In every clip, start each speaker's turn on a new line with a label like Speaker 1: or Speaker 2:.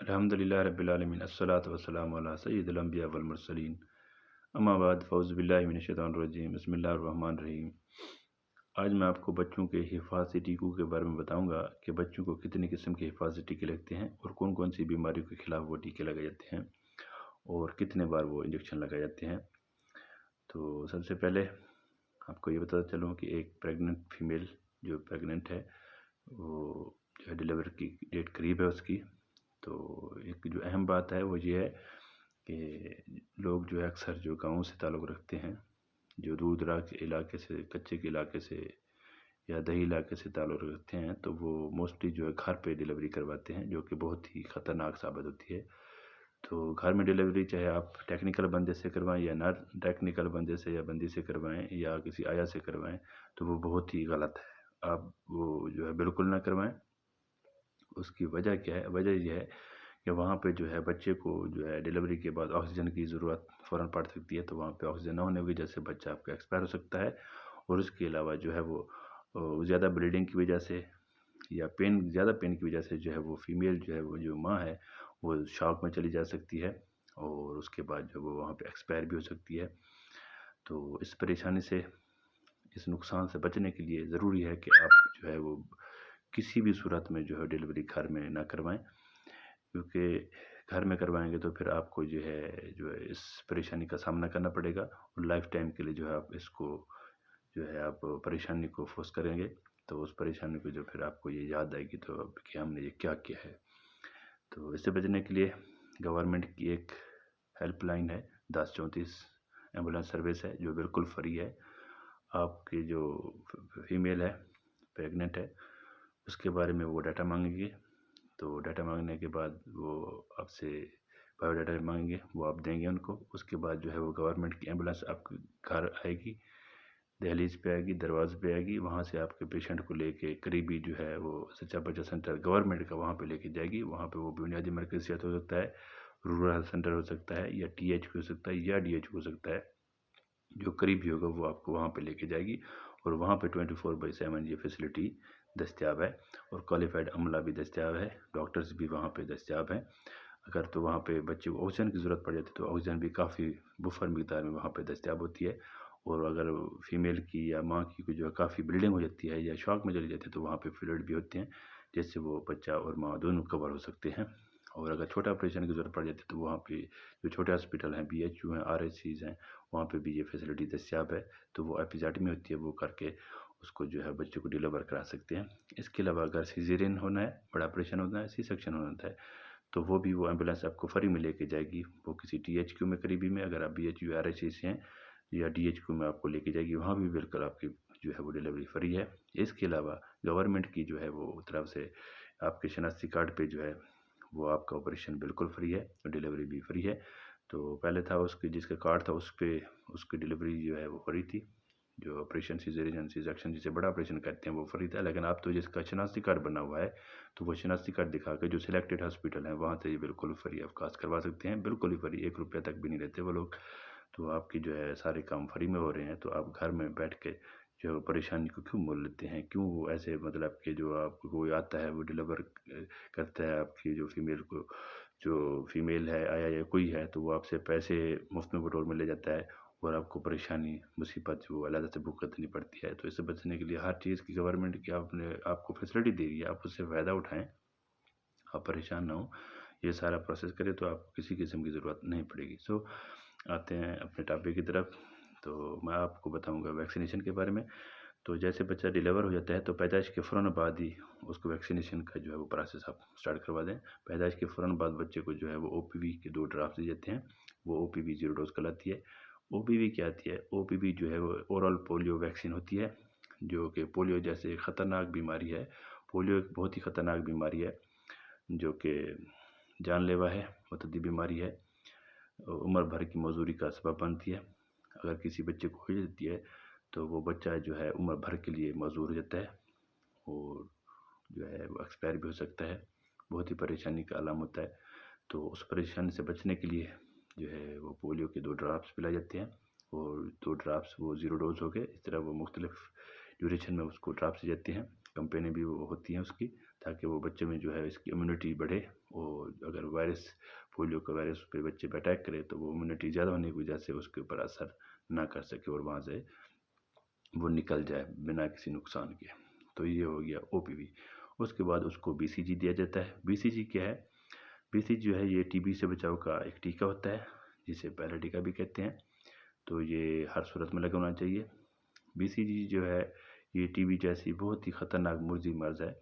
Speaker 1: الحمدللہ رب العالمین الصلاۃ والسلام علی سید الانبیاء والمرسلین اما بعد فاعوذ باللہ من الشیطان الرجیم بسم اللہ الرحمن الرحیم۔ آج میں آپ کو بچوں کے حفاظتی ٹیکوں کے بارے میں بتاؤں گا کہ بچوں کو کتنی قسم کے حفاظتی ٹیکے لگتے ہیں اور کون کون سی بیماریوں کے خلاف وہ ٹیکے لگائے جاتے ہیں اور کتنے بار وہ انجیکشن لگائے جاتے ہیں۔ تو سب سے پہلے آپ کو یہ بتاتا چلوں کہ ایک پریگننٹ فیمیل جو پریگننٹ ہے وہ جو ہے ڈیلیور کی ڈیٹ قریب ہے اس کی، تو ایک جو اہم بات ہے وہ یہ ہے کہ لوگ جو ہے اکثر جو گاؤں سے تعلق رکھتے ہیں، جو دور دراز کے علاقے سے، کچے کے علاقے سے یا دیہی علاقے سے تعلق رکھتے ہیں، تو وہ موسٹلی جو ہے گھر پہ ڈیلیوری کرواتے ہیں، جو کہ بہت ہی خطرناک ثابت ہوتی ہے۔ تو گھر میں ڈیلیوری چاہے آپ ٹیکنیکل بندے سے کروائیں یا نہ ٹیکنیکل بندے سے یا بندی سے کروائیں یا کسی آیا سے کروائیں، تو وہ بہت ہی غلط ہے۔ آپ وہ جو ہے بالکل نہ کروائیں۔ اس کی وجہ کیا ہے؟ وجہ یہ ہے کہ وہاں پہ جو ہے بچے کو جو ہے ڈیلیوری کے بعد آکسیجن کی ضرورت فوراً پڑ سکتی ہے، تو وہاں پہ آکسیجن نہ ہونے کی وجہ سے بچہ آپ کا ایکسپائر ہو سکتا ہے، اور اس کے علاوہ جو ہے وہ زیادہ بلیڈنگ کی وجہ سے یا زیادہ پین کی وجہ سے جو ہے وہ فیمیل جو ہے وہ جو ماں ہے وہ شاک میں چلی جا سکتی ہے، اور اس کے بعد جو وہ وہاں پہ ایکسپائر بھی ہو سکتی ہے۔ تو اس پریشانی سے، اس نقصان سے بچنے کے لیے ضروری ہے کہ آپ جو ہے وہ کسی بھی صورت میں جو ہے ڈیلیوری گھر میں نہ کروائیں، کیونکہ گھر میں کروائیں گے تو پھر آپ کو جو ہے اس پریشانی کا سامنا کرنا پڑے گا، اور لائف ٹائم کے لیے جو ہے آپ اس کو جو ہے آپ پریشانی کو فیس کریں گے، تو اس پریشانی کو جو پھر آپ کو یہ یاد آئے گی تو اب کہ ہم نے یہ کیا کیا ہے۔ تو اس سے بچنے کے لیے گورنمنٹ کی ایک ہیلپ لائن ہے 1034 ایمبولینس سروس ہے، جو بالکل فری ہے۔ آپ کی جو فیمیل ہے پریگننٹ ہے اس کے بارے میں وہ ڈاٹا مانگیں گے، تو ڈاٹا مانگنے کے بعد وہ آپ سے بایو ڈاٹا مانگیں گے، وہ آپ دیں گے ان کو۔ اس کے بعد جو ہے وہ گورنمنٹ کی ایمبولینس آپ کے گھر آئے گی، دہلیز پہ آئے گی، دروازے پہ آئے گی، وہاں سے آپ کے پیشنٹ کو لے کے قریبی جو ہے وہ سچا بچہ سینٹر گورنمنٹ کا وہاں پہ لے کے جائے گی۔ وہاں پہ وہ بنیادی مرکز صحت ہو سکتا ہے، رورل ہیلتھ سینٹر ہو سکتا ہے، یا ٹی ایچ ہو سکتا ہے، یا ڈی ایچ ہو سکتا ہے، جو قریبی ہوگا وہ آپ کو وہاں پہ لے کے جائے گی، اور وہاں پہ 24/7 یہ فیسلٹی دستیاب ہے، اور کوالیفائڈ عملہ بھی دستیاب ہے، ڈاکٹرز بھی وہاں پہ دستیاب ہیں۔ اگر تو وہاں پہ بچے کو آکسیجن کی ضرورت پڑ جاتی ہے تو آکسیجن بھی کافی بفر مقدار میں وہاں پہ دستیاب ہوتی ہے، اور اگر فیمیل کی یا ماں کی جو ہے کافی بلیڈنگ ہو جاتی ہے یا شاک میں چلی جاتی ہے تو وہاں پہ فلوئڈ بھی ہوتے ہیں، جس سے وہ بچہ اور ماں دونوں کور ہو سکتے ہیں۔ اور اگر چھوٹا آپریشن کی ضرورت پڑ جاتی ہے تو وہاں پہ جو چھوٹے ہاسپٹل ہیں، بی ایچ یو ہیں، آر ایچ سیز ہیں، وہاں پہ بھی یہ فیسلٹی دستیاب ہے، تو وہ ایپیزیڈمی ہوتی ہے، وہ کر کے اس کو جو ہے بچے کو ڈیلیور کرا سکتے ہیں۔ اس کے علاوہ اگر سیزیرین ہونا ہے، بڑا آپریشن ہونا ہے، سی سیکشن ہونا ہے، تو وہ بھی وہ ایمبولینس آپ کو فری میں لے کے جائے گی، وہ کسی ٹی ایچ کیو میں قریبی میں، اگر آپ B H U R H C سے ہیں یا ڈی ایچ کیو میں آپ کو لے کے جائے گی، وہاں بھی بالکل آپ کی جو ہے وہ ڈیلیوری فری ہے۔ اس کے علاوہ گورنمنٹ کی جو ہے وہ طرف سے آپ کے شناختی کارڈ پہ جو ہے وہ آپ کا آپریشن بالکل فری ہے اور ڈیلیوری بھی فری ہے۔ تو پہلے تھا اس کے جس کا کارڈ تھا اس پہ اس کی ڈیلیوری جو ہے وہ فری تھی، جو آپریشن سیزیرین سی سیکشن جسے بڑا آپریشن کرتے ہیں وہ فری تھا، لیکن اب تو جس کا شناختی کارڈ بنا ہوا ہے تو وہ شناختی کارڈ دکھا کے جو سلیکٹڈ ہاسپٹل ہیں وہاں سے یہ بالکل فری آف کاسٹ کروا سکتے ہیں، بالکل ہی فری، 1 روپیہ تک بھی نہیں لیتے وہ لوگ۔ تو آپ کی جو ہے سارے کام فری میں ہو رہے ہیں، تو آپ گھر میں بیٹھ کے جو پریشانی کو کیوں مول لیتے ہیں، کیوں وہ ایسے مطلب کہ جو آپ کو کوئی آتا ہے وہ ڈیلیور کرتا ہے آپ کی جو فیمیل کو، جو فیمیل ہے آیا یا کوئی ہے، تو وہ آپ سے پیسے مفت میں بٹور میں لے جاتا ہے، اور آپ کو پریشانی مصیبت جو علیحدہ سے بک کرنی پڑتی ہے۔ تو اس سے بچنے کے لیے ہر چیز کی گورنمنٹ کی آپ کو فیسلٹی دے رہی ہے، آپ اس سے فائدہ اٹھائیں، آپ پریشان نہ ہوں، یہ سارا پروسیس کرے تو آپ کو کسی قسم کی ضرورت نہیں پڑے گی۔ آتے ہیں اپنے ٹاپک کی طرف، تو میں آپ کو بتاؤں گا ویکسینیشن کے بارے میں۔ تو جیسے بچہ ڈیلیور ہو جاتا ہے تو پیدائش کے فوراً بعد ہی اس کو ویکسینیشن کا جو ہے وہ پروسیس آپ سٹارٹ کروا دیں۔ پیدائش کے فوراً بعد بچے کو جو ہے وہ او پی وی کے 2 ڈراپس دی جاتے ہیں، وہ او پی وی 0 ڈوز کہلاتی ہے۔ او پی وی کیا آتی ہے؟ او پی وی جو ہے وہ اورل پولیو ویکسین ہوتی ہے، جو کہ پولیو جیسے خطرناک بیماری ہے۔ پولیو ایک بہت ہی خطرناک بیماری ہے جو کہ جان لیوا ہے، متعدی بیماری ہے، عمر بھر کی معذوری کا سبب بنتی ہے۔ اگر کسی بچے کو ہو جاتی ہے تو وہ بچہ جو ہے عمر بھر کے لیے معذور ہو جاتا ہے، اور جو ہے وہ ایکسپائر بھی ہو سکتا ہے، بہت ہی پریشانی کا علامت ہے۔ تو اس پریشانی سے بچنے کے لیے جو ہے وہ پولیو کے 2 ڈراپس پلائے جاتے ہیں، اور 2 ڈراپس وہ 0 ڈوز ہو گئے، اس طرح وہ مختلف ڈیوریشن میں اس کو ڈراپس دی جاتے ہیں، کمپینیں بھی وہ ہوتی ہیں اس کی، تاکہ وہ بچے میں جو ہے اس کی امیونٹی بڑھے، اور اگر پولیو کا وائرس پہ بچے پہ اٹیک کرے تو وہ امیونٹی زیادہ ہونے کی وجہ سے اس کے اوپر اثر نہ کر سکے اور وہاں سے وہ نکل جائے بنا کسی نقصان کے۔ تو یہ ہو گیا او پی وی۔ اس کے بعد اس کو بی سی جی دیا جاتا ہے۔ بی سی جی کیا ہے؟ بی سی جی جو ہے یہ ٹی بی سے بچاؤ کا ایک ٹیکہ ہوتا ہے، جسے پہلا ٹیکہ بھی کہتے ہیں، تو یہ ہر صورت میں لگانا چاہیے۔ بی سی جی جو ہے یہ ٹی بی جیسی بہت ہی خطرناک مرضی مرض ہے،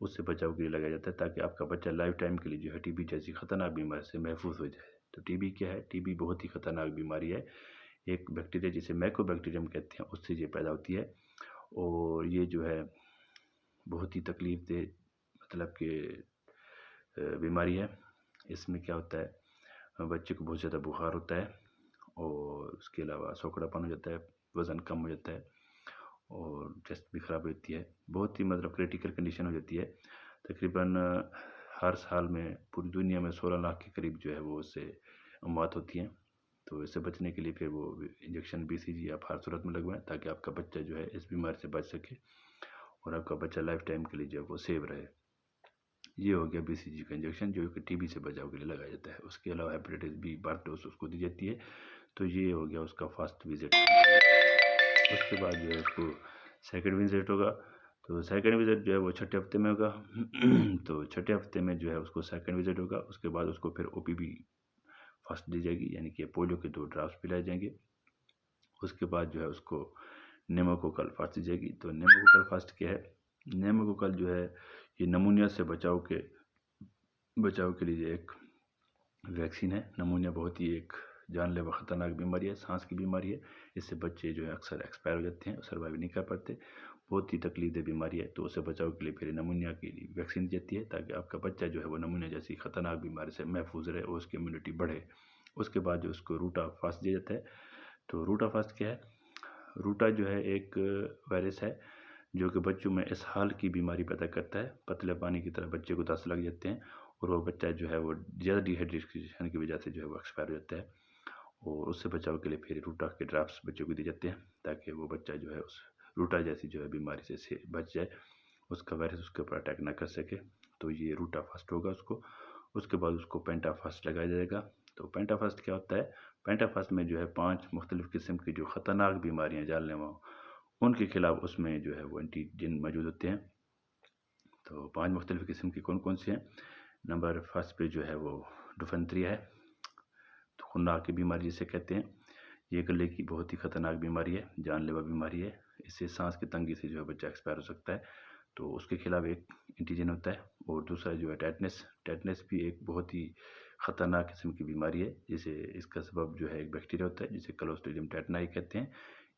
Speaker 1: اس سے بچاؤ کے لیے لگایا جاتا ہے تاکہ آپ کا بچہ لائف ٹائم کے لیے جو ہے ٹی بی جیسی خطرناک بیماری سے محفوظ ہو جائے۔ تو ٹی بی کیا ہے؟ ٹی بی بہت ہی خطرناک بیماری ہے، ایک بیکٹیریا جسے مائکو بیکٹیریم کہتے ہیں اس سے یہ پیدا ہوتی ہے، اور یہ جو ہے بہت ہی تکلیف دہ مطلب کہ بیماری ہے۔ اس میں کیا ہوتا ہے، بچے کو بہت زیادہ بخار ہوتا ہے، اور اس کے علاوہ سوکھڑا پن ہو جاتا ہے، وزن کم ہو جاتا ہے، اور چیسٹ بھی خراب ہوتی ہے، بہت ہی مطلب کریٹیکل کنڈیشن ہو جاتی ہے۔ تقریباً ہر سال میں پوری دنیا میں 16 لاکھ کے قریب جو ہے وہ اس سے اموات ہوتی ہیں۔ تو اس سے بچنے کے لیے پھر وہ انجیکشن بی سی جی آپ ہر صورت میں لگوائیں تاکہ آپ کا بچہ جو ہے اس بیماری سے بچ سکے، اور آپ کا بچہ لائف ٹائم کے لیے جو ہے وہ سیو رہے۔ یہ ہو گیا بی سی جی کا انجیکشن جو کہ ٹی بی سے بچاؤ کے لیے لگایا جاتا ہے۔ اس کے علاوہ ہیپیٹائٹس بی برتھ ڈوز اس کو دی جاتی ہے۔ تو یہ ہو گیا اس کا فرسٹ وزٹ۔ اس کے بعد جو ہے اس کو سیکنڈ وزٹ ہوگا، تو سیکنڈ وزٹ جو ہے وہ چھٹے ہفتے میں ہوگا۔ تو چھٹے ہفتے میں جو ہے اس کو سیکنڈ وزٹ ہوگا۔ اس کے بعد اس کو پھر او پی بی فرسٹ دی جائے گی، یعنی کہ پولیو کے 2 ڈراپس پلائے جائیں گے۔ اس کے بعد جو ہے اس کو نیموکوکل فرسٹ دی جائے گی۔ تو نیموکوکل فرسٹ کیا ہے؟ نیموکوکل جو ہے یہ نمونیا سے بچاؤ کے لیے ایک ویکسین ہے۔ نمونیا بہت ہی ایک جان لیوا خطرناک بیماری ہے، سانس کی بیماری ہے، اس سے بچے جو ہے اکثر ایکسپائر ہو جاتے ہیں، سروائیو نہیں کر پاتے، بہت ہی تکلیف دہ بیماری ہے۔ تو اس سے بچاؤ کے لیے پھر نمونیا کی ویکسین دی جاتی ہے تاکہ آپ کا بچہ جو ہے وہ نمونیا جیسی خطرناک بیماری سے محفوظ رہے اور اس کی امیونٹی بڑھے۔ اس کے بعد جو اس کو روٹا فاسٹ دیا جاتا ہے۔ تو روٹا فاسٹ کیا ہے؟ روٹا جو ہے ایک وائرس ہے جو کہ بچوں میں اسہال کی بیماری پیدا کرتا ہے، پتلے پانی کی طرح بچے کو 10 لگ جاتے ہیں، اور وہ بچہ جو ہے وہ زیادہ ڈی ہائیڈریشن کی وجہ سے جو ہے وہ ایکسپائر ہو جاتا ہے، اور اس سے بچاؤ کے لیے پھر روٹا کے ڈراپس بچوں کو دیے جاتے ہیں تاکہ وہ بچہ جو ہے اس روٹا جیسی جو ہے بیماری سے بچ جائے، اس کا وائرس اس کے اوپر اٹیک نہ کر سکے۔ تو یہ روٹا فاسٹ ہوگا اس کو۔ اس کے بعد اس کو پینٹا فاسٹ لگایا جائے گا۔ تو پینٹا فاسٹ کیا ہوتا ہے؟ پینٹا فاسٹ میں جو ہے 5 مختلف قسم کی جو خطرناک بیماریاں جان لیوا ان کے خلاف اس میں جو ہے وہ اینٹی جن موجود ہوتے ہیں۔ تو 5 مختلف قسم کی کون کون سی ہیں؟ نمبر فرسٹ پہ جو ہے وہ ڈفنتری ہے، تو خناک کی بیماری جسے کہتے ہیں، یہ گلے کی بہت ہی خطرناک بیماری ہے، جان لیوا بیماری ہے، اس سے سانس کی تنگی سے جو ہے بچہ ایکسپائر ہو سکتا ہے، تو اس کے خلاف ایک اینٹیجن ہوتا ہے۔ اور دوسرا جو ہے ٹیٹنس بھی ایک بہت ہی خطرناک قسم کی بیماری ہے، جسے اس کا سبب جو ہے ایک بیکٹیریا ہوتا ہے جسے کلوسٹریڈیم ٹیٹنائی کہتے ہیں۔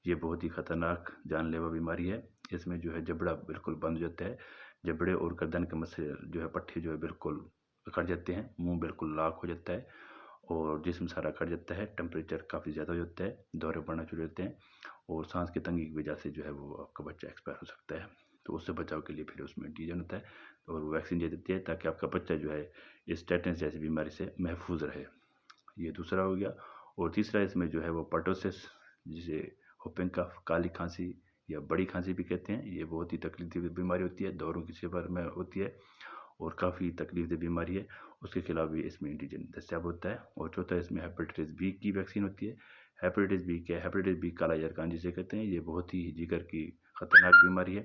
Speaker 1: یہ بہت ہی خطرناک جان لیوا بیماری ہے، اس میں جو ہے جبڑا بالکل بند ہو جاتا ہے، جبڑے اور گردن کے مسل جو ہے پٹھے جو ہے بالکل کٹ جاتے ہیں، منہ بالکل لاک ہو جاتا ہے، اور جسم سارا کٹ جاتا ہے، ٹمپریچر کافی زیادہ ہو جاتا ہے، دورے پڑنا شروع ہوتے ہیں، اور سانس کی تنگی کی وجہ سے جو ہے وہ آپ کا بچہ ایکسپائر ہو سکتا ہے۔ تو اس سے بچاؤ کے لیے پھر اس میں اینٹیجن ہوتا ہے اور وہ ویکسین دے دیتی ہے تاکہ آپ کا بچہ جو ہے اس ٹیٹنس جیسی بیماری سے محفوظ رہے۔ یہ دوسرا ہو گیا۔ اور تیسرا اس میں جو ہے وہ پرٹوسس، جسے ہوپنگ کف، کالی کھانسی یا بڑی کھانسی بھی کہتے ہیں، یہ بہت ہی تکلیف دہ بیماری ہوتی ہے، دوروں کی شکل میں ہوتی ہے اور کافی تکلیف دہ بیماری ہے، اس کے خلاف بھی اس میں اینٹیجن دستیاب ہوتا ہے۔ اور چوتھا اس میں ہیپیٹائٹس بی کی ویکسین ہوتی ہے۔ ہیپیٹائٹس بی کیا ہے؟ ہیپیٹائٹس بی کالا یرکان جسے کہتے ہیں، یہ بہت ہی جگر کی خطرناک بیماری ہے،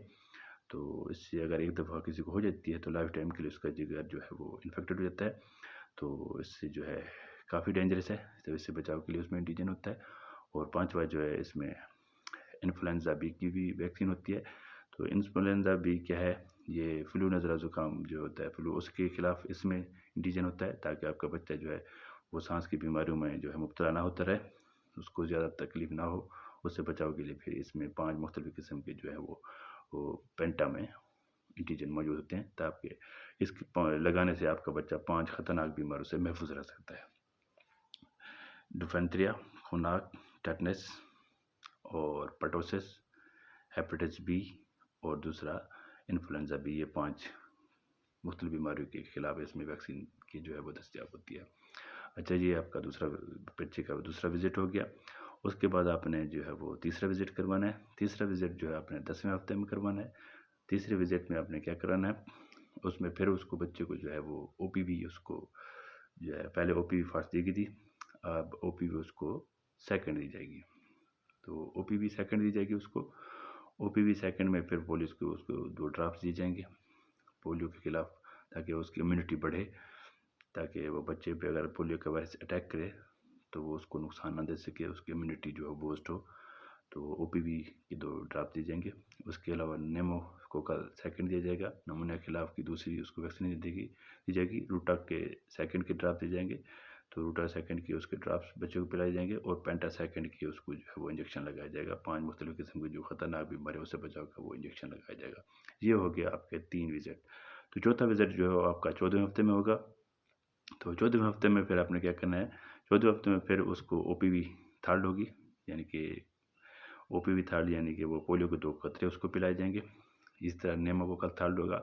Speaker 1: تو اس سے اگر ایک دفعہ کسی کو ہو جاتی ہے تو لائف ٹائم کے لیے اس کا جگر جو ہے وہ انفیکٹڈ ہو جاتا ہے، تو اس سے جو ہے کافی ڈینجرس ہے، تو اس سے بچاؤ کے لیے اس میں اینٹیجن ہوتا ہے۔ اور پانچواں جو ہے اس میں انفلوئنزا بی کی بھی ویکسین ہوتی ہے۔ تو انفلوئنزا بی کیا ہے؟ یہ فلو نزلہ زکام جو ہوتا ہے فلو، اس کے خلاف اس میں اینٹیجن ہوتا ہے تاکہ آپ کا بچہ جو ہے وہ سانس کی بیماریوں میں جو ہے مبتلا نہ ہوتا رہے، اس کو زیادہ تکلیف نہ ہو، اس سے بچاؤ کے لیے پھر اس میں 5 مختلف قسم کے جو ہے وہ پینٹا میں اینٹیجن موجود ہوتے ہیں تاکہ اس کے لگانے سے آپ کا بچہ 5 خطرناک بیماریوں سے محفوظ رہ سکتا ہے۔ ڈفنتریا، خناک، ٹیٹنس اور پرٹوسس، ہیپیٹائٹس بی اور دوسرا انفلوئنزا بی، یہ 5 مختلف بیماریوں کے خلاف اس میں ویکسین کی جو ہے وہ دستیاب ہوتی ہے۔ اچھا، یہ آپ کا بچے کا دوسرا وزٹ ہو گیا۔ اس کے بعد آپ نے جو ہے وہ تیسرا وزٹ کروانا ہے۔ تیسرا وزٹ جو ہے آپ نے 10ویں ہفتے میں کروانا ہے۔ تیسرے وزٹ میں آپ نے کیا کرانا ہے؟ اس میں پھر اس کو بچے کو جو ہے وہ او پی وی اس کو جو ہے پہلے او پی وی فرسٹ دی گئی تھی، اب او پی وی اس کو سیکنڈ دی جائے گی. تو او پی وی سیکنڈ دی جائے گی اس کو. او پی وی سیکنڈ میں پھر پولیو اس کو 2 ڈراپس دی جائیں گے پولیو کے خلاف، تاکہ اس کی امیونٹی بڑھے، تاکہ وہ بچے پہ اگر پولیو کا وائرس اٹیک کرے تو وہ اس کو نقصان نہ دے سکے، اس کی امیونٹی جو ہے بوسٹ ہو. تو او پی وی کی 2 ڈراپ دی جائیں گے. اس کے علاوہ نیمو کو کل سیکنڈ دیا جائے گا، نمونیا کے خلاف کی دوسری اس کو ویکسین دی جائے گی. روٹا کے سیکنڈ کے ڈراپ دی جائیں گے، تو روٹا سیکنڈ کی اس کے ڈراپس بچے کو پلائے جائیں گے، اور پینٹا سیکنڈ کی اس کو جو ہے وہ انجیکشن لگایا جائے گا. 5 مختلف قسم کی جو خطرناک بیماریوں سے بچاؤ کا وہ انجیکشن لگایا جائے گا. یہ ہو گیا آپ کے 3 وزٹ. تو چوتھا وزٹ جو ہے وہ آپ کا 14ویں ہفتے میں ہوگا. تو 14ویں ہفتے میں پھر آپ نے کیا کرنا ہے، 14ویں ہفتے میں پھر اس کو او پی وی تھرڈ ہوگی، یعنی کہ او پی وی تھرڈ یعنی کہ وہ پولیو کے 2 قطرے اس کو پلائے جائیں گے. اس طرح نیمو کو کل تھرڈ ہوگا،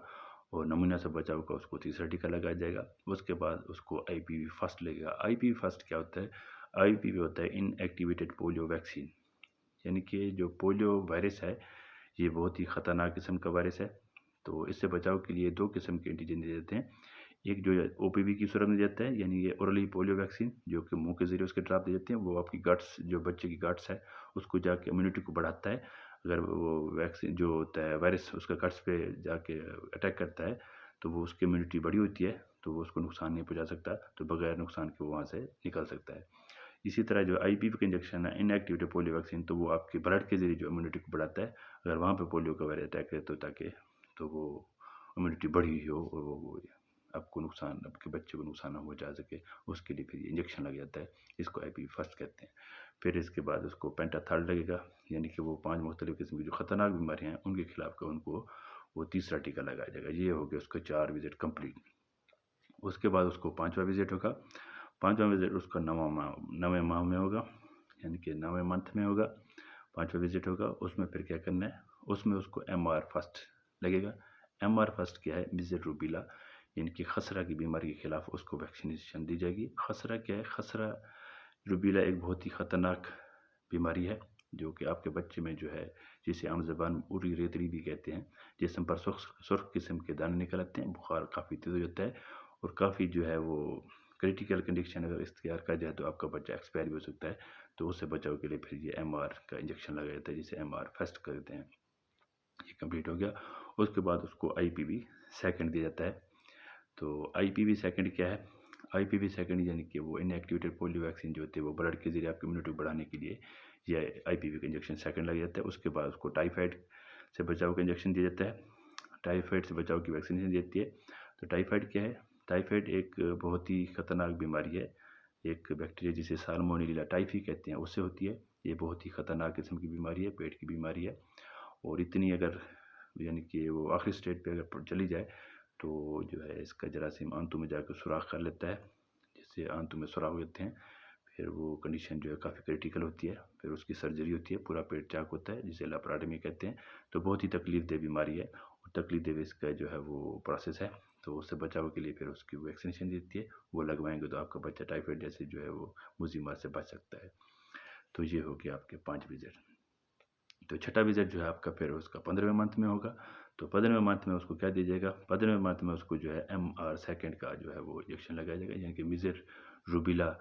Speaker 1: اور نمونیا سے بچاؤ کا اس کو تیسرا ٹیکا لگایا جائے گا. اس کے بعد اس کو آئی پی وی فرسٹ لگے گا. آئی پی وی فرسٹ کیا ہوتا ہے؟ آئی پی وی ہوتا ہے ان ایکٹیویٹڈ پولیو ویکسین، یعنی کہ جو پولیو وائرس ہے یہ بہت ہی خطرناک قسم کا وائرس ہے. تو اس سے بچاؤ کے لیے 2 قسم کے اینٹیجن دیے جاتے ہیں. ایک جو او پی وی کی صورت میں جاتا ہے، یعنی یہ اورلی پولیو ویکسین جو کہ منہ کے ذریعے اس کے ڈراپ دیے جاتے ہیں، وہ آپ کی گٹس جو بچے کی گٹس ہے اس کو جا کے امیونٹی کو بڑھاتا ہے. اگر وہ ویکسین جو ہوتا ہے وائرس اس کا گٹس پہ جا کے اٹیک کرتا ہے تو وہ اس کی امیونٹی بڑی ہوتی ہے، تو وہ اس کو نقصان نہیں پہنچا سکتا، تو بغیر نقصان کے وہ وہاں سے نکل سکتا ہے. اسی طرح جو آئی پی وی کا انجیکشن ہے ان ایکٹیویٹڈ پولیو ویکسین، تو وہ آپ کے بلڈ کے ذریعے جو امیونٹی کو بڑھاتا ہے. اگر وہاں پہ پولیو کا وائرس اٹیک کرے تو وہ امیونٹی بڑھی ہوئی ہو اور وہ آپ کو نقصان، آپ کے بچے کو نقصان نہ ہو جا سکے، اس کے لیے پھر یہ انجیکشن لگ جاتا ہے. اس کو آئی پی فرسٹ کہتے ہیں. پھر اس کے بعد اس کو پینٹا تھرڈ لگے گا، یعنی کہ وہ 5 مختلف قسم کی جو خطرناک بیماریاں ہیں ان کے خلاف کا ان کو وہ تیسرا ٹیکا لگایا جائے گا. یہ ہو گیا اس کا 4 وزٹ کمپلیٹ. اس کے بعد اس کو 5واں وزٹ ہوگا. 5واں وزٹ اس کا 9ویں ماہ میں ہوگا، یعنی کہ 9ویں منتھ میں ہوگا. 5واں وزٹ ہوگا. اس میں پھر کیا کرنا ہے، اس میں اس کو ایم آر فرسٹ لگے گا. ایم آر فرسٹ کیا ہے؟ میزل روبیلا، یعنی کہ خسرہ کی بیماری کے خلاف اس کو ویکسینیشن دی جائے گی. خسرہ کیا ہے؟ خسرہ روبیلا ایک بہت ہی خطرناک بیماری ہے جو کہ آپ کے بچے میں جو ہے، جسے عام زبان میں اوری ریتڑی بھی کہتے ہیں، جسم پر سرخ قسم کے دانے نکل آتے ہیں، بخار کافی تیز ہو جاتا ہے، اور کافی جو ہے وہ کریٹیکل کنڈیشن اگر اختیار کر جائے تو آپ کا بچہ ایکسپائر بھی ہو سکتا ہے. تو اس سے بچاؤ کے لیے پھر یہ ایم آر کا انجیکشن لگایا جاتا ہے، جسے ایم آر فرسٹ کرتے ہیں. یہ کمپلیٹ ہو گیا. اس کے بعد اس کو آئی پی وی سیکنڈ دیا جاتا ہے. تو آئی پی وی سیکنڈ کیا ہے؟ آئی پی وی سیکنڈ یعنی کہ وہ ان ایکٹیویٹڈ پولیو ویکسین جو ہوتی ہے وہ بلڈ کے ذریعے آپ کی امیونٹی بڑھانے کے لیے یہ آئی پی وی کا انجیکشن سیکنڈ لگ جاتا ہے. اس کے بعد اس کو ٹائیفائڈ سے بچاؤ کا انجیکشن دیا جاتا ہے. ٹائیفائڈ سے بچاؤ کی ویکسینیشن دی جاتی ہے. تو ٹائیفائڈ کیا ہے؟ ٹائیفائڈ ایک بہت ہی خطرناک بیماری ہے. ایک بیکٹیریا جسے سالمونیلا ٹائفی کہتے ہیں اس سے ہوتی ہے. یہ بہت ہی خطرناک قسم کی بیماری ہے، پیٹ کی بیماری ہے، اور اتنی اگر یعنی کہ وہ آخری اسٹیج پہ اگر چلی جائے تو جو ہے اس کا جراثیم آنتوں میں جا کے سوراخ کر لیتا ہے، جس سے آنتوں میں سوراخ ہو جاتے ہیں. پھر وہ کنڈیشن جو ہے کافی کریٹیکل ہوتی ہے. پھر اس کی سرجری ہوتی ہے، پورا پیٹ چاک ہوتا ہے جسے لیپراٹمی کہتے ہیں. تو بہت ہی تکلیف دہ بیماری ہے، اور تکلیف دہ اس کا جو ہے وہ پروسیس ہے. تو اس سے بچاؤ کے لیے پھر اس کی ویکسینیشن دیتی ہے، وہ لگوائیں گے تو آپ کا بچہ ٹائیفائڈ جیسے جو ہے وہ مزیمات سے بچ سکتا ہے. تو یہ ہو گیا آپ کے 5 وزٹ. تو چھٹا وزٹ جو ہے آپ کا پھر اس کا 15ویں منتھ میں ہوگا. تو 15ویں منتھ میں اس کو کیا دیا جائے گا؟ 15ویں منتھ میں اس کو جو ہے ایم آر سیکنڈ کا جو ہے وہ انجیکشن لگایا جائے گا، یعنی کہ میزل روبیلا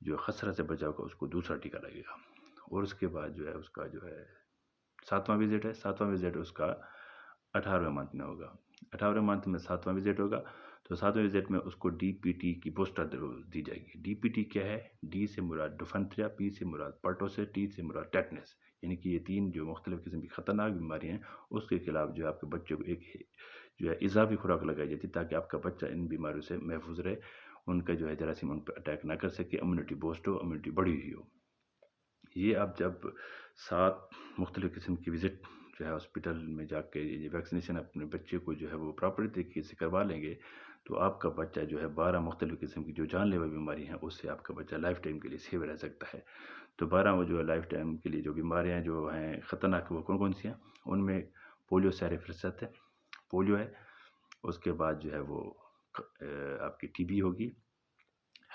Speaker 1: جو خسرہ سے بچاؤ کا اس کو دوسرا ٹیکا لگے گا. اور اس کے بعد جو ہے اس کا جو ہے 7واں وزٹ ہے. 7واں وزٹ اس کا 18ویں منتھ میں ہوگا. 18ویں منتھ میں 7واں وزٹ ہوگا. تو 7ویں وزٹ میں اس کو ڈی پی ٹی کی بوسٹر ڈوز دی جائے گی. ڈی پی ٹی کیا ہے؟ ڈی سے مراد ڈفنتریا، پی سے مراد پرٹوسس، ٹی سے مراد ٹیٹنس، یعنی کہ یہ 3 جو مختلف قسم کی خطرناک بیماریاں ہیں اس کے خلاف جو ہے آپ کے بچوں کو ایک جو ہے اضافی خوراک لگائی جاتی ہے، تاکہ آپ کا بچہ ان بیماریوں سے محفوظ رہے، ان کا جو ہے جراثیم ان پہ اٹیک نہ کر سکے، امیونٹی بوسٹ ہو، امیونٹی بڑھی ہوئی ہو. یہ آپ جب 7 مختلف قسم کی وزٹ جو ہے ہاسپٹل میں جا کے یہ ویکسینیشن اپنے بچے کو جو ہے وہ پراپر طریقے سے کروا لیں گے تو آپ کا بچہ جو ہے 12 مختلف قسم کی جو جان لیوا بیماری ہیں اس سے آپ کا بچہ لائف ٹائم کے لیے سیو رہ سکتا ہے. تو 12 وہ جو ہے لائف ٹائم کے لیے جو بیماریاں جو ہیں خطرناک، وہ کون کون سی ہیں؟ ان میں پولیو سیری فہرست ہے، پولیو ہے. اس کے بعد جو ہے وہ آپ کی ٹی بی ہوگی،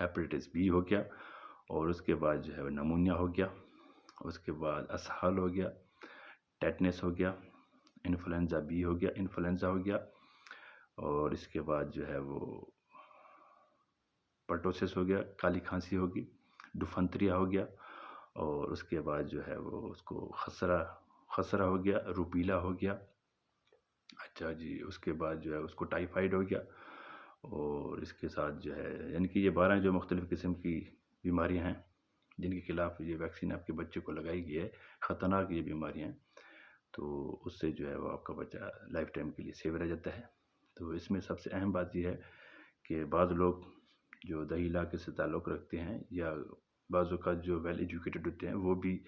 Speaker 1: ہیپیٹائٹس بی ہو گیا، اور اس کے بعد جو ہے وہ نمونیا ہو گیا، اس کے بعد اسہال ہو گیا، ٹیٹنس ہو گیا، انفلوئنزا بی ہو گیا، انفلوئنزا ہو گیا، اور اس کے بعد جو ہے وہ پرٹوسس ہو گیا، کالی کھانسی ہوگی، ڈفنتریا ہو گیا، اور اس کے بعد جو ہے وہ اس کو خسرہ ہو گیا، روبیلا ہو گیا، اچھا جی، اس کے بعد جو ہے اس کو ٹائیفائڈ ہو گیا، اور اس کے ساتھ جو ہے یعنی کہ یہ 12 جو مختلف قسم کی بیماریاں ہیں جن کے خلاف یہ ویکسین آپ کے بچے کو لگائی گئی ہے، خطرناک یہ بیماریاں ہیں، تو اس سے جو ہے وہ آپ کا بچہ لائف ٹائم کے لیے سیو رہ جاتا ہے۔ تو اس میں سب سے اہم بات یہ ہے کہ بعض لوگ جو دیہی علاقے سے تعلق رکھتے ہیں یا بعض اوقات جو ویل ایجوکیٹڈ ہوتے ہیں وہ بھی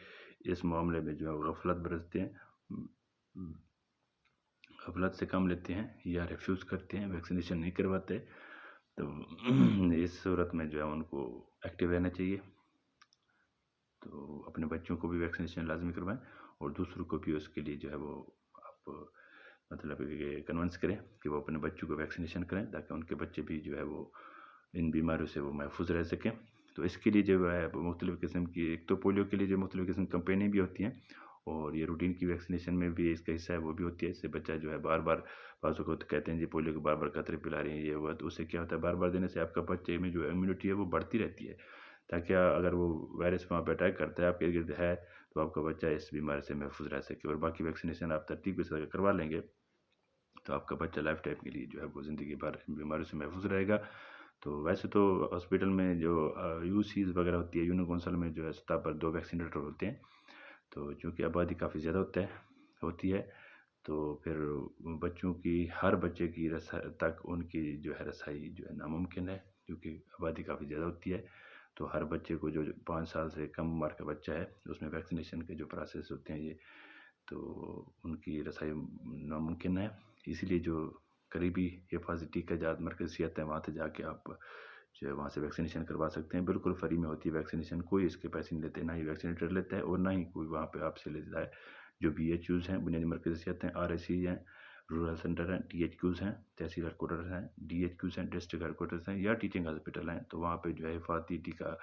Speaker 1: اس معاملے میں جو ہے غفلت برتتے ہیں، غفلت سے کام لیتے ہیں یا ریفیوز کرتے ہیں، ویکسینیشن نہیں کرواتے، تو اس صورت میں جو ہے ان کو ایکٹیو رہنا چاہیے، تو اپنے بچوں کو بھی ویکسینیشن لازمی کروائیں اور دوسروں کو بھی اس کے لیے جو ہے وہ آپ مطلب کہ کنونس کریں کہ وہ اپنے بچوں کو ویکسینیشن کریں تاکہ ان کے بچے بھی جو ہے وہ ان بیماریوں سے وہ محفوظ رہ سکیں۔ تو اس کے لیے جو ہے مختلف قسم کی، ایک تو پولیو کے لیے جو مختلف قسم کی کمپینیں بھی ہوتی ہیں، اور یہ روٹین کی ویکسینیشن میں بھی اس کا حصہ ہے، وہ بھی ہوتی ہے۔ اس سے بچہ جو ہے بار بار، بعضوں کو کہتے ہیں جی پولیو کے بار بار قطرے پلا رہے ہیں یہ ہوا، تو اس سے کیا ہوتا ہے بار بار دینے سے آپ کا بچے میں جو امیونٹی ہے وہ بڑھتی رہتی ہے، تاکہ اگر وہ وائرس وہاں پہ اٹیک کرتا ہے آپ کے ارد گرد ہے تو آپ کا بچہ اس بیماری سے محفوظ رہ سکے، اور باقی ویکسینیشن آپ ترتیب کے ساتھ کروا لیں گے تو آپ کا بچہ لائف ٹائم کے لیے جو ہے وہ زندگی بھر بیماریوں سے محفوظ رہے گا۔ تو ویسے تو ہاسپٹل میں جو یو سیز وغیرہ ہوتی ہے، یونو کونسل میں جو ہے سطح پر 2 ویکسینیٹر ہوتے ہیں، تو چونکہ آبادی کافی زیادہ ہوتی ہے تو پھر بچوں کی، ہر بچے کی تک ان کی جو ہے رسائی جو ہے ناممکن ہے، کیونکہ آبادی کافی زیادہ ہوتی ہے، تو ہر بچے کو جو 5 سال سے کم عمر کا بچہ ہے اس میں ویکسینیشن کے جو پروسیس ہوتے ہیں یہ تو ان کی رسائی ناممکن ہے، اس لیے جو قریبی حفاظتی جات مرکز صحت ہے وہاں سے جا کے آپ جو ہے وہاں سے ویکسینیشن کروا سکتے ہیں، بالکل فری میں ہوتی ہے ویکسینیشن، کوئی اس کے پیسے نہیں لیتے، نہ ہی ویکسینیٹر لیتا ہے اور نہ ہی کوئی وہاں پہ آپ سے لیتا ہے۔ جو بی ایچ یوز ہیں، بنیادی مرکز صحت ہیں، آر ایس سی ہیں، رورل سینٹر ہیں، ٹی ایچ کیوز ہیں، تحصیل ہیڈ کوارٹرز ہیں، ڈی ایچ کیوز ہیں، ڈسٹرکٹ ہیڈ کوارٹرز ہیں، یا ٹیچنگ ہاسپٹل ہیں، تو وہاں پہ جو ہے حفاظتی ٹیکہ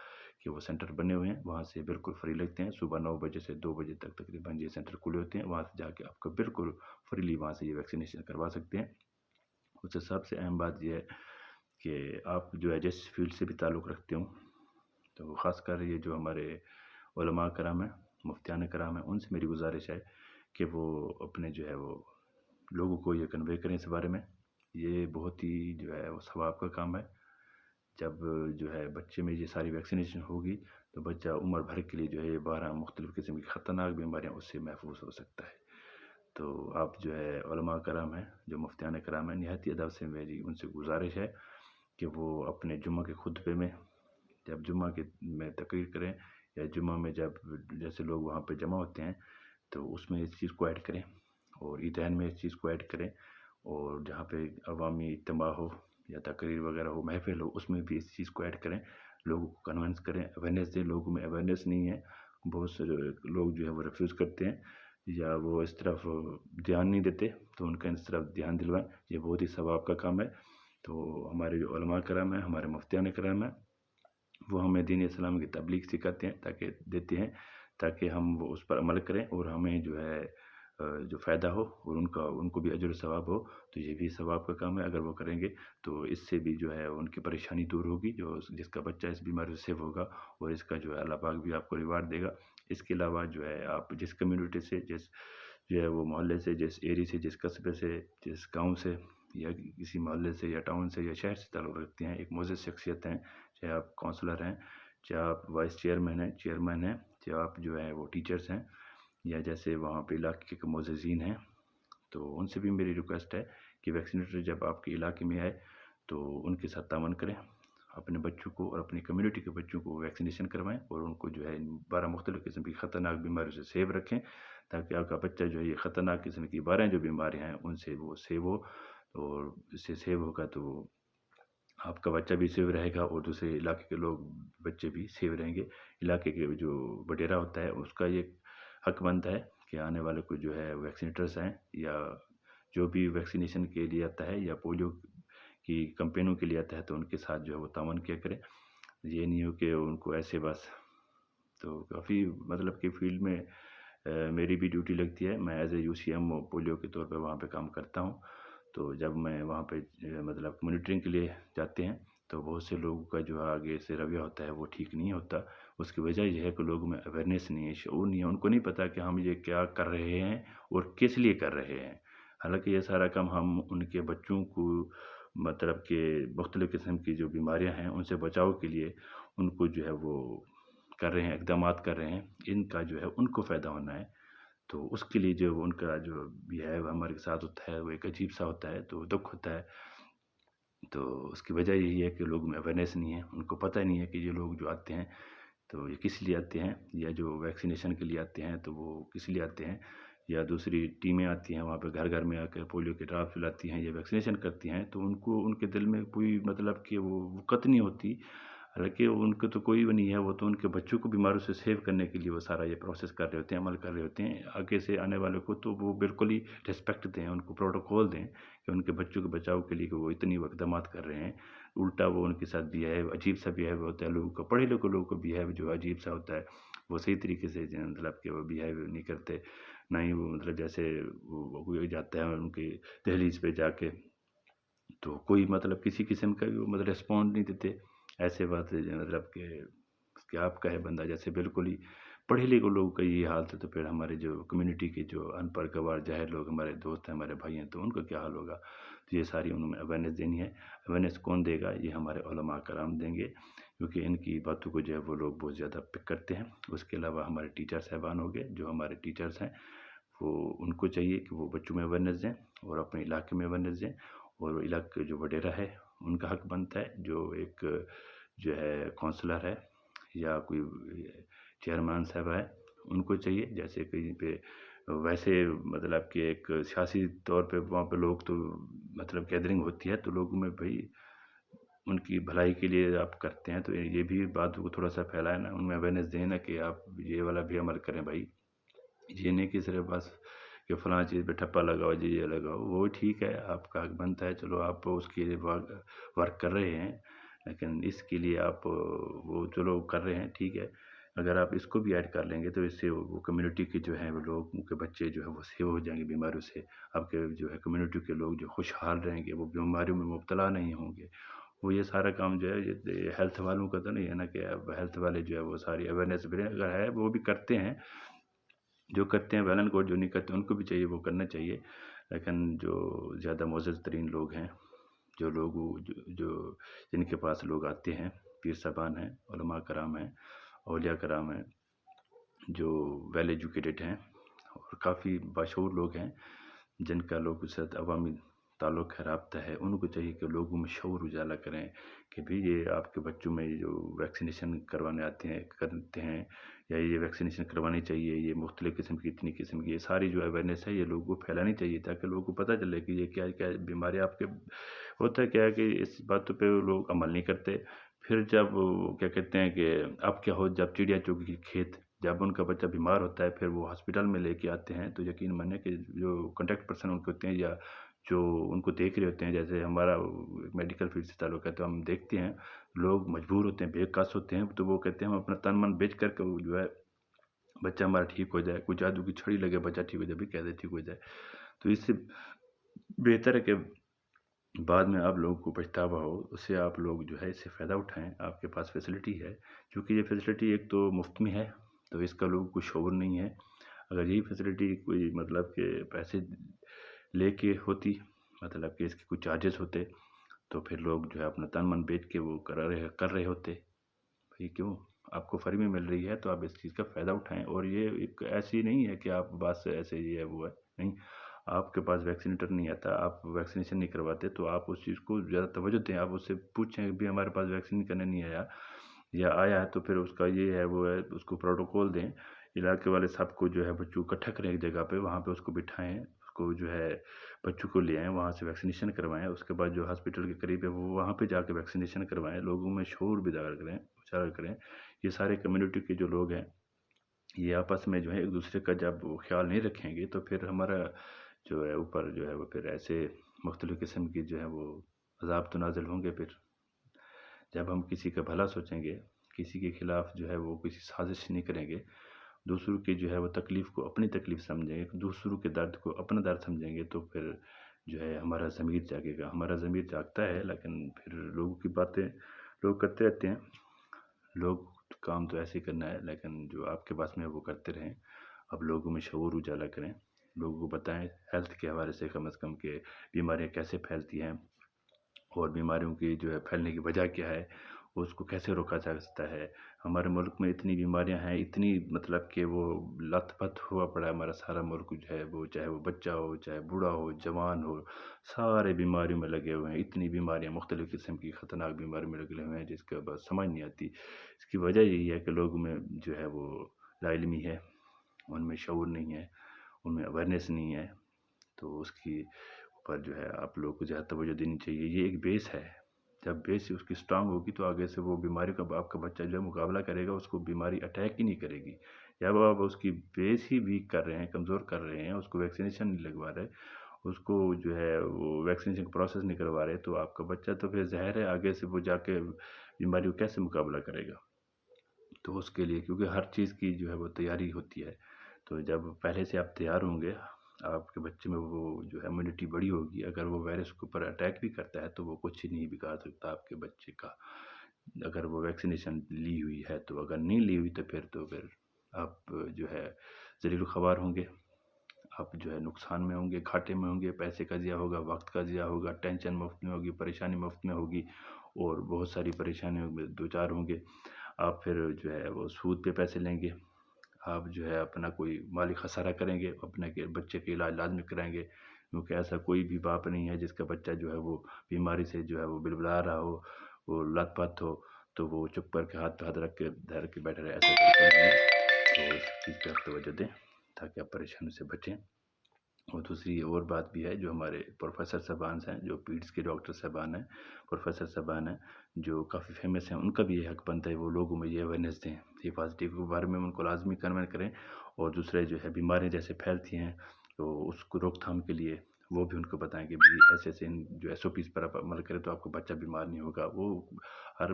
Speaker 1: کے وہ سینٹر بنے ہوئے ہیں، وہاں سے بالکل فری لگتے ہیں، صبح 9 بجے سے 2 بجے تک تقریباً یہ سینٹر کھلے ہوتے ہیں، وہاں سے جا کے آپ کو بالکل فریلی وہاں سے یہ ویکسینیشن کروا سکتے ہیں۔ اس سے سب سے اہم بات یہ ہے کہ آپ جو ہے جس فیلڈ سے بھی تعلق رکھتے ہوں، تو خاص کر یہ جو ہمارے علماء کرام ہیں، مفتیان کرام ہیں، ان سے میری گزارش ہے کہ وہ اپنے جو ہے وہ لوگوں کو یہ کنوے کریں اس بارے میں، یہ بہت ہی جو ہے وہ ثواب کا کام ہے۔ جب جو ہے بچے میں یہ ساری ویکسینیشن ہوگی تو بچہ عمر بھر کے لیے جو ہے یہ 12 مختلف قسم کی خطرناک بیماریاں اس سے محفوظ ہو سکتا ہے۔ تو آپ جو ہے علماء کرام ہیں، جو مفتیان کرام ہیں، نہایت ادب سے میری ان سے گزارش ہے کہ وہ اپنے جمعہ کے خطبے میں، جب جمعہ کے میں تقریر کریں یا جمعہ میں جب جیسے لوگ وہاں پہ جمع ہوتے ہیں تو اس میں اس چیز کو ایڈ کریں، اور عیدین میں اس چیز کو ایڈ کریں، اور جہاں پہ عوامی اجتماع ہو یا تقریر وغیرہ ہو، محفل ہو، اس میں بھی اس چیز کو ایڈ کریں، لوگوں کو کنونس کریں، اویئرنیس دیں۔ لوگوں میں اویئرنیس نہیں ہے، بہت سے لوگ جو ہے وہ ریفیوز کرتے ہیں یا وہ اس طرف دھیان نہیں دیتے، تو ان کا اس طرف دھیان دلوائیں، یہ بہت ہی ثواب کا کام ہے۔ تو ہمارے جو علماء کرام ہیں، ہمارے مفتیان کرام ہیں، وہ ہمیں دین اسلام کی تبلیغ سکھاتے ہیں، دیتے ہیں تاکہ ہم وہ اس پر عمل کریں اور ہمیں جو ہے جو فائدہ ہو اور ان کو بھی اجر و ثواب ہو، تو یہ بھی ثواب کا کام ہے۔ اگر وہ کریں گے تو اس سے بھی جو ہے ان کی پریشانی دور ہوگی، جس کا بچہ اس بیماری سے سیو ہوگا، اور اس کا جو ہے اللہ پاک بھی آپ کو ریوارڈ دے گا۔ اس کے علاوہ جو ہے آپ جس کمیونٹی سے، جو ہے وہ محلے سے، جس ایری سے، جس قصبے سے، جس گاؤں سے یا کسی محلے سے یا ٹاؤن سے یا شہر سے تعلق رکھتے ہیں، ایک معزز شخصیت ہیں، چاہے آپ کونسلر ہیں، چاہے آپ وائس چیئرمین ہیں، چیئرمین ہیں، چاہے آپ جو ہے وہ ٹیچرز ہیں، یا جیسے وہاں پہ علاقے کے معززین ہیں، تو ان سے بھی میری ریکویسٹ ہے کہ ویکسینیٹر جب آپ کے علاقے میں آئے تو ان کے ساتھ تعاون کریں، اپنے بچوں کو اور اپنی کمیونٹی کے بچوں کو ویکسینیشن کروائیں، اور ان کو جو ہے 12 مختلف قسم کی خطرناک بیماریوں سے سیو رکھیں، تاکہ آپ کا بچہ جو ہے یہ خطرناک قسم کی 12 جو بیماریاں ہیں ان سے وہ سیو ہو، اور اس سے سیو ہوگا تو آپ کا بچہ بھی سیو رہے گا اور دوسرے علاقے کے لوگ بچے بھی سیو رہیں گے۔ علاقے کے جو بڈیرا ہوتا ہے اس کا یہ حق بنتا ہے کہ آنے والے کو جو ہے ویکسینیٹرز ہیں یا جو بھی ویکسینیشن کے لیے آتا ہے یا پولیو کی کمپینوں کے لیے آتا ہے تو ان کے ساتھ جو ہے وہ تعاون کیا کرے، یہ نہیں ہو کہ ان کو ایسے بس۔ تو کافی مطلب کہ فیلڈ میں میری بھی ڈیوٹی لگتی ہے، میں as A U C M polio کے طور پہ وہاں پہ کام کرتا ہوں، تو جب میں وہاں پہ مطلب مانیٹرنگ کے لیے جاتے ہیں تو بہت سے لوگوں کا جو آگے سے رویہ ہوتا ہے وہ ٹھیک نہیں ہوتا. اس کی وجہ یہ ہے کہ لوگوں میں اویئرنیس نہیں ہے، شعور نہیں ہے، ان کو نہیں پتہ کہ ہم یہ کیا کر رہے ہیں اور کس لیے کر رہے ہیں. حالانکہ یہ سارا کام ہم ان کے بچوں کو مطلب کہ مختلف قسم کی جو بیماریاں ہیں ان سے بچاؤ کے لیے ان کو جو ہے وہ کر رہے ہیں، اقدامات کر رہے ہیں. ان کا جو ہے ان کو فائدہ ہونا ہے، تو اس کے لیے جو ان کا جو بیہیو ہمارے ساتھ ہوتا ہے وہ ایک عجیب سا ہوتا ہے، تو دکھ ہوتا ہے. تو اس کی وجہ یہی ہے کہ لوگوں میں اویئرنیس نہیں ہے، ان کو پتہ نہیں ہے کہ یہ لوگ جو آتے ہیں تو یہ کس لیے آتے ہیں، یا جو ویکسینیشن کے لیے آتے ہیں تو وہ کس لیے آتے ہیں، یا دوسری ٹیمیں آتی ہیں وہاں پہ گھر گھر میں آ کے پولیو کے ڈراپ پلاتی ہیں یا ویکسینیشن کرتی ہیں، تو ان کو ان کے دل میں کوئی مطلب کہ وہ وقت نہیں ہوتی. حالانکہ ان کو تو کوئی بھی نہیں ہے، وہ تو ان کے بچوں کو بیماروں سے سیو کرنے کے لیے وہ سارا یہ پروسیس کر رہے ہوتے ہیں، عمل کر رہے ہوتے ہیں. آگے سے آنے والے کو تو وہ بالکل ہی رسپیکٹ دیں، ان کو پروٹوکول دیں کہ ان کے بچوں کے بچاؤ کے لیے کہ وہ اتنی اقدامات کر رہے ہیں. الٹا وہ ان کے ساتھ بیہیو عجیب سا بیہیو ہوتا ہے. لوگوں کا پڑھے لکھے لوگوں کا بیہیو جو عجیب سا ہوتا ہے، وہ صحیح طریقے سے مطلب کہ وہ بیہیو نہیں کرتے، نہ ہی وہ مطلب جیسے وہ کوئی جاتا ہے ان کی دہلیز پہ جا کے تو کوئی مطلب کسی قسم کا بھی وہ مطلب رسپونڈ نہیں دیتے. ایسے بات ہے مطلب کہ آپ کا ہے بندہ جیسے بالکل ہی پڑھے لکھے لوگوں کا یہ حال تھا، تو پھر ہمارے جو کمیونٹی کے جو ان پڑھ گوار جاہل لوگ ہمارے دوست ہیں، ہمارے بھائی ہیں، تو ان کا کیا حال ہوگا. تو یہ ساری انہوں نے اویئرنیس دینی ہے. اویئرنیس کون دے گا؟ یہ ہمارے علماء کرام دیں گے، کیونکہ ان کی باتوں کو جو ہے وہ لوگ بہت زیادہ پک کرتے ہیں. اس کے علاوہ ہمارے ٹیچر صاحبان ہو گئے، جو ہمارے ٹیچرز ہیں وہ ان کو چاہیے کہ وہ بچوں میں اویئرنیس دیں اور اپنے علاقے میں اویئرنیس دیں. اور علاقے جو وڈیرا ہے ان کا حق بنتا ہے، جو ایک جو ہے کونسلر ہے یا کوئی چیئرمین صاحب ہے، ان کو چاہیے جیسے کہیں پہ ویسے مطلب کہ ایک سیاسی طور پہ وہاں پہ لوگ تو مطلب گیدرنگ ہوتی ہے تو لوگوں میں بھائی ان کی بھلائی کے لیے آپ کرتے ہیں، تو یہ بھی بات کو تھوڑا سا پھیلائے نا، ان میں اویئرنیس دیں نا کہ آپ یہ والا بھی عمل کریں بھائی. یہ نہیں کہ صرف بس کہ فلاں چیز پہ ٹھپا لگاؤ جی یہ لگاؤ، وہ ٹھیک ہے آپ کا حق بنتا ہے، چلو آپ اس کے لیے ورک کر رہے ہیں، لیکن اس کے لیے آپ وہ چلو کر رہے ہیں ٹھیک ہے. اگر آپ اس کو بھی ایڈ کر لیں گے تو اس سے وہ کمیونٹی کے جو ہیں وہ لوگوں کے بچے جو ہے وہ سیو ہو جائیں گے بیماریوں سے. آپ کے جو ہے کمیونٹی کے لوگ جو خوشحال رہیں گے، وہ بیماریوں میں مبتلا نہیں ہوں گے. وہ یہ سارا کام جو ہے یہ ہیلتھ والوں کا تو نہیں ہے نا کہ اب ہیلتھ والے جو ہے وہ ساری اویئرنیس اگر ہے وہ بھی کرتے ہیں، جو کرتے ہیں ویل اینڈ گڈ، جو نہیں کرتے ان کو بھی چاہیے وہ کرنا چاہیے. لیکن جو زیادہ معزز ترین لوگ ہیں، جو لوگ جو جن کے پاس لوگ آتے ہیں، پیر صاحبان ہیں، علماء کرام ہیں، اولیاء کرام ہیں، جو ویل ایجوکیٹڈ ہیں اور کافی باشعور لوگ ہیں، جن کا لوگوں کے ساتھ عوامی تعلق ہے، رابطہ ہے، ان کو چاہیے کہ لوگوں میں شعور اجالا کریں کہ بھی یہ آپ کے بچوں میں جو ویکسینیشن کروانے آتے ہیں کرتے ہیں یا یہ ویکسینیشن کروانی چاہیے، یہ مختلف قسم کی اتنی قسم کی یہ ساری جو اویئرنیس ہے یہ لوگوں کو پھیلانی چاہیے تاکہ لوگوں کو پتہ چلے کہ یہ کیا کیا بیماری آپ کے ہوتا ہے. کیا ہے کہ اس باتوں پہ لوگ عمل نہیں کرتے. پھر جب کیا کہتے ہیں کہ اب کیا ہو جب چڑیا چوگی کھیت، جب ان کا بچہ بیمار ہوتا ہے پھر وہ ہاسپٹل میں لے کے آتے ہیں تو یقین مانیں کہ جو کانٹیکٹ پرسن ان کے ہوتے ہیں یا جو ان کو دیکھ رہے ہوتے ہیں، جیسے ہمارا میڈیکل فیلڈ سے تعلق ہے تو ہم دیکھتے ہیں لوگ مجبور ہوتے ہیں، بے قاص ہوتے ہیں، تو وہ کہتے ہیں ہم اپنا تن من بیچ کر کے وہ جو ہے بچہ ہمارا ٹھیک ہو جائے، کوئی جادو کی چھڑی لگے بچہ ٹھیک ہو جائے، بھی کہتے ٹھیک ہو جائے. تو اس سے بہتر ہے کہ بعد میں آپ لوگوں کو پچھتاوا ہو، اس سے آپ لوگ جو ہے اس سے فائدہ اٹھائیں. آپ کے پاس فیسلٹی ہے، چونکہ یہ فیسلٹی ایک تو مفت میں ہے تو اس کا لوگوں کو شعور نہیں ہے. اگر یہی فیسلٹی کوئی مطلب کہ پیسے لے کے ہوتی، مطلب کہ اس کے کچھ چارجز ہوتے تو پھر لوگ جو ہے اپنا تن من بیچ کے وہ کر رہے ہوتے. بھائی کیوں آپ کو فری میں مل رہی ہے تو آپ اس چیز کا فائدہ اٹھائیں. اور یہ ایک ایسی نہیں ہے کہ آپ بس ایسے یہ ہے وہ ہے، نہیں. آپ کے پاس ویکسینیٹر نہیں آتا، آپ ویکسینیشن نہیں کرواتے تو آپ اس چیز کو زیادہ توجہ دیں. آپ اس سے پوچھیں کہ بھی ہمارے پاس ویکسین کرنے نہیں آیا یا آیا ہے تو پھر اس کا یہ ہے وہ ہے، اس کو پروٹوکول دیں. علاقے والے سب کو جو ہے بچوں کو اکٹھا کریں ایک جگہ پہ، وہاں پہ اس کو بٹھائیں، اس کو جو ہے بچوں کو لے آئیں، وہاں سے ویکسینیشن کروائیں. اس کے بعد جو ہاسپٹل کے قریب ہے وہ وہاں پہ جا کے ویکسینیشن کروائیں. لوگوں میں شعور بیدار کریں، اجاگر کریں. یہ سارے کمیونٹی کے جو لوگ ہیں یہ آپس میں جو ہے ایک دوسرے کا جب خیال نہیں رکھیں گے تو پھر ہمارا جو ہے اوپر جو ہے وہ پھر ایسے مختلف قسم کی جو ہے وہ عذاب تو نازل ہوں گے. پھر جب ہم کسی کا بھلا سوچیں گے، کسی کے خلاف جو ہے وہ کسی سازش نہیں کریں گے، دوسروں کی جو ہے وہ تکلیف کو اپنی تکلیف سمجھیں گے، دوسروں کے درد کو اپنا درد سمجھیں گے، تو پھر جو ہے ہمارا ضمیر جاگے گا. ہمارا ضمیر جاگتا ہے لیکن پھر لوگوں کی باتیں لوگ کرتے رہتے ہیں. لوگ کام تو ایسے ہی کرنا ہے لیکن جو آپ کے پاس میں وہ کرتے رہیں. اب لوگوں میں شعور اجالا کریں، لوگوں کو بتائیں ہیلتھ کے حوالے سے کم از کم کہ بیماریاں کیسے پھیلتی ہیں اور بیماریوں کی جو ہے پھیلنے کی وجہ کیا ہے، اس کو کیسے روکا جا سکتا ہے. ہمارے ملک میں اتنی بیماریاں ہیں، اتنی مطلب کہ وہ لت پت ہوا پڑا ہے ہمارا سارا ملک جو ہے وہ، چاہے وہ بچہ ہو، چاہے بوڑھا ہو، جوان ہو، سارے بیماریوں میں لگے ہوئے ہیں. اتنی بیماریاں مختلف قسم کی خطرناک بیماریوں میں لگے ہوئے ہیں جس کا بس سمجھ نہیں آتی. اس کی وجہ یہی ہے کہ لوگوں میں جو ہے وہ لا علمی ہے، ان میں شعور نہیں ہے، ان میں اویئرنیس نہیں ہے. تو اس کی اوپر جو ہے آپ لوگوں کو زیادہ توجہ دینی چاہیے. یہ ایک بیس ہے، جب بیس اس کی اسٹرانگ ہوگی تو آگے سے وہ بیماری کا آپ کا بچہ جو ہے مقابلہ کرے گا، اس کو بیماری اٹیک ہی نہیں کرے گی. جب آپ اس کی بیس ہی ویک کر رہے ہیں، کمزور کر رہے ہیں، اس کو ویکسینیشن نہیں لگوا رہے، اس کو جو ہے وہ ویکسینیشن کا پروسیس نہیں کروا رہے، تو آپ کا بچہ تو پھر زہر ہے، آگے سے وہ جا کے بیماری کو کیسے مقابلہ کرے گا. تو اس کے لیے کیونکہ ہر چیز کی جو ہے وہ تیاری ہوتی ہے، تو جب پہلے سے آپ تیار ہوں گے، آپ کے بچے میں وہ جو ہے امیونٹی بڑی ہوگی. اگر وہ وائرس کے اوپر اٹیک بھی کرتا ہے تو وہ کچھ ہی نہیں بگاڑ سکتا آپ کے بچے کا، اگر وہ ویکسینیشن لی ہوئی ہے تو. اگر نہیں لی ہوئی تو پھر آپ جو ہے ذلیل الخوار ہوں گے، آپ جو ہے نقصان میں ہوں گے، گھاٹے میں ہوں گے، پیسے کا ضیاع ہوگا، وقت کا ضیاع ہوگا، ٹینشن مفت میں ہوگی، پریشانی مفت میں ہوگی اور بہت ساری پریشانیوں میں دوچار ہوں گے. آپ پھر جو ہے وہ سود پہ پیسے لیں گے، آپ جو ہے اپنا کوئی مالی خسارہ کریں گے، اپنے کے بچے کے علاج لازمی کرائیں گے. کیونکہ ایسا کوئی بھی باپ نہیں ہے جس کا بچہ جو ہے وہ بیماری سے جو ہے وہ بلبلا رہا ہو، وہ لت پت ہو تو وہ چپ کر کے ہاتھ پہ ہاتھ رکھ کے دھر کے بیٹھے رہے. ایسا بالکل نہیں ہے. تو اس چیز پہ آپ توجہ دیں تاکہ آپ پریشانی سے بچیں. اور دوسری اور بات بھی ہے، جو ہمارے پروفیسر صاحبان ہیں، جو پیڈس کے ڈاکٹر صاحبان ہیں، پروفیسر صاحبان ہیں جو کافی فیمس ہیں، ان کا بھی یہ حق بنتا ہے وہ لوگوں میں یہ اویئرنیس دیں، حفاظتی کے بارے میں ان کو لازمی کنوین کریں. اور دوسرے جو ہے بیماریاں جیسے پھیلتی ہیں تو اس کو روک تھام کے لیے وہ بھی ان کو بتائیں کہ بھی ایسے ایسے جو ایس او پیز پر آپ عمل کریں تو آپ کو بچہ بیمار نہیں ہوگا. وہ ہر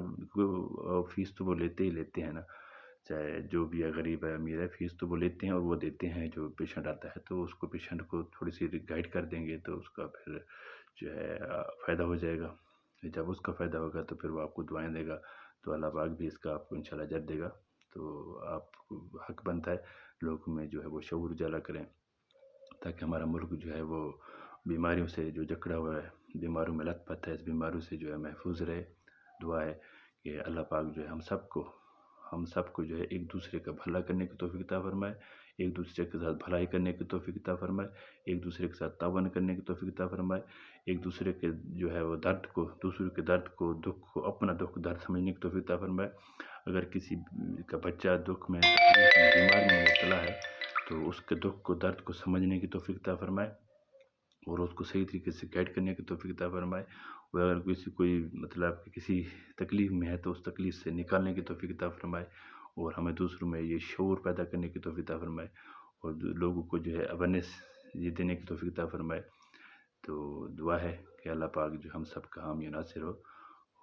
Speaker 1: فیس تو وہ لیتے ہی لیتے ہیں نا، چاہے جو بھی ہے غریب ہے امیر ہے، فیس تو وہ لیتے ہیں اور وہ دیتے ہیں. جو پیشنٹ آتا ہے تو اس کو پیشنٹ کو تھوڑی سی گائیڈ کر دیں گے تو اس کا پھر جو ہے فائدہ ہو جائے گا. جب اس کا فائدہ ہوگا تو پھر وہ آپ کو دعائیں دے گا، تو اللہ پاک بھی اس کا آپ کو انشاءاللہ اجر دے گا. تو آپ کو حق بنتا ہے لوگوں میں جو ہے وہ شعور اجالا کریں تاکہ ہمارا ملک جو ہے وہ بیماریوں سے جو جکڑا ہوا ہے، بیماریوں میں لت پت ہے، اس بیماریوں سے جو ہے محفوظ رہے. دعا ہے کہ اللہ پاک جو ہے ہم سب کو جو ہے ایک دوسرے کا بھلا کرنے کی توفیق عطا فرمائے، ایک دوسرے کے ساتھ بھلائی کرنے کی توفیق عطا فرمائے، ایک دوسرے کے ساتھ تعاون کرنے کی توفیق عطا فرمائے، ایک دوسرے کے جو ہے وہ دوسرے کے درد کو، دکھ کو اپنا دکھ درد سمجھنے کی توفیق عطا فرمائے. اگر کسی کا بچہ دکھ میں، تکلیف میں، بیماری میں مبتلا ہے تو اس کے دکھ کو، درد کو سمجھنے کی توفیق عطا فرمائے اور اس کو صحیح طریقے سے گائیڈ کرنے کی توفیق عطا فرمائے. اور اگر کوئی مطلب کہ کسی تکلیف میں ہے تو اس تکلیف سے نکالنے کی توفیق عطا فرمائے اور ہمیں دوسروں میں یہ شعور پیدا کرنے کی توفیق عطا فرمائے اور لوگوں کو جو ہے اویئرنیس یہ دینے کی توفیق عطا فرمائے. تو دعا ہے کہ اللہ پاک جو ہم سب کا حامی و ناصر ہو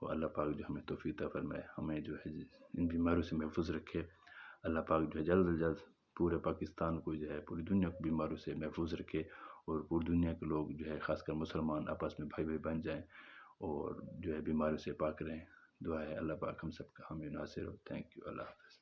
Speaker 1: اور اللہ پاک جو ہمیں توفیق عطا فرمائے، ہمیں جو ہے ان بیماریوں سے محفوظ رکھے. اللہ پاک جو ہے جلد از جلد پورے پاکستان کو جو ہے پوری دنیا کو بیماریوں سے محفوظ رکھے اور پوری دنیا کے لوگ جو ہے خاص کر مسلمان آپس میں بھائی بھائی بن جائیں اور جو ہے بیماریوں سے پاک رہیں. دعا ہے اللہ پاک ہم سب کا حامی و ناصر ہو. Thank you. اللہ حافظ.